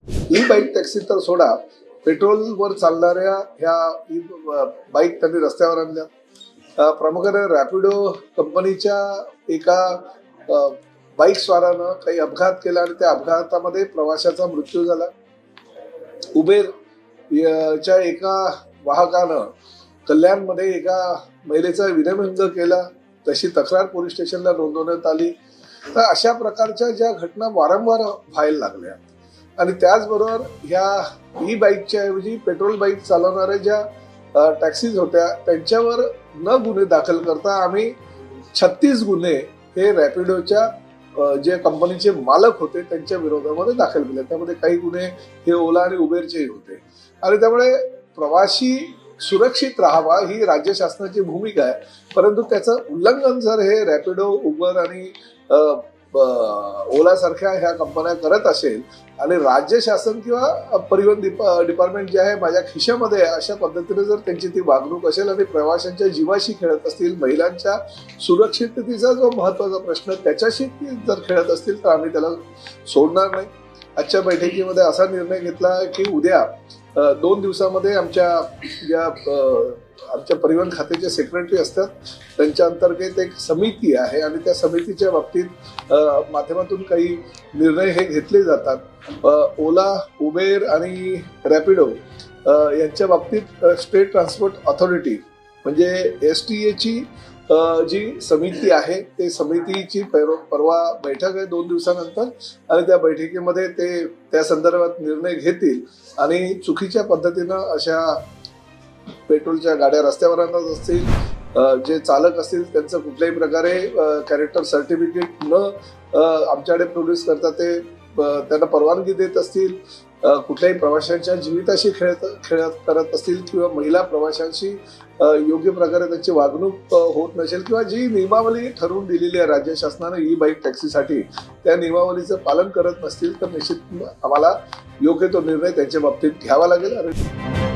E bike taxi तर सोडा, पेट्रोलवर चालणाऱ्या ह्या बाईक त्यांनी रस्त्यावर आणल्या। प्रामुख्याने रॅपिडो कंपनीच्या एका बाईक स्वारानं काही अपघात केला आणि त्या अपघातामध्ये प्रवाशाचा मृत्यू झाला। उबेरच्या एका वाहकानं कल्याणमध्ये एका महिलेचा विनयभंग केला, तशी तक्रार पोलीस स्टेशनला नोंदवण्यात आली। तर अशा प्रकारच्या ज्या घटना वारंवार व्हायला लागल्या आणि त्याचबरोबर ह्या ई बाईकच्या ऐवजी पेट्रोल बाईक चालवणाऱ्या ज्या टॅक्सीज होत्या त्यांच्यावर न गुन्हे दाखल करता आम्ही 36 गुन्हे हे रॅपिडोच्या जे कंपनीचे मालक होते त्यांच्या विरोधामध्ये दाखल केले। त्यामध्ये काही गुन्हे हे ओला आणि उबेरचेही होते आणि त्यामुळे प्रवासी सुरक्षित राहावा ही राज्य शासनाची भूमिका आहे। परंतु त्याचं उल्लंघन जर हे रॅपिडो, उबर आणि ओला सारख्या ह्या कंपन्या करत असेल आणि राज्य शासन किंवा परिवहन डिपार्टमेंट जे आहे माझ्या खिशामध्ये अशा पद्धतीने जर त्यांची ती वागणूक असेल आणि प्रवाशांच्या जीवाशी खेळत असतील, महिलांच्या सुरक्षिततेचा जो महत्त्वाचा प्रश्न त्याच्याशी जर खेळत असतील तर आम्ही त्याला सोडणार नाही। आजच्या बैठकीमध्ये असा निर्णय घेतला की उद्या 2 दिवसामध्ये आमच्या परिवहन खात्याचे सेक्रेटरी असतात त्यांच्या अंतर्गत एक समिती आहे आणि त्या समितीच्या बाबतीत माध्यमातून काही निर्णय हे घेतले जातात। ओला, उबेर आणि रॅपिडो यांच्या बाबतीत स्टेट ट्रान्सपोर्ट ऑथॉरिटी म्हणजे STA जी समिती आहे ते समितीची परवा बैठक आहे 2 दिवसानंतर आणि त्या बैठकीमध्ये ते त्या संदर्भात निर्णय घेतील आणि चुकीच्या पद्धतीनं अशा पेट्रोलच्या गाड्या रस्त्यावर आणत असतील, जे चालक असतील त्यांचं कुठल्याही प्रकारे कॅरेक्टर सर्टिफिकेट न आमच्याकडे प्रोड्यूस करता ते त्यांना परवानगी देत असतील, कुठल्याही प्रवाशांच्या जीविताशी खेळत करत असतील किंवा महिला प्रवाशांशी योग्य प्रकारे त्यांची वागणूक होत नसेल किंवा जी नियमावली ठरवून दिलेली आहे राज्य शासनाने ई बाईक टॅक्सीसाठी त्या नियमावलीचं पालन करत नसतील तर निश्चित आम्हाला योग्य तो निर्णय त्यांच्या बाबतीत घ्यावा लागेल।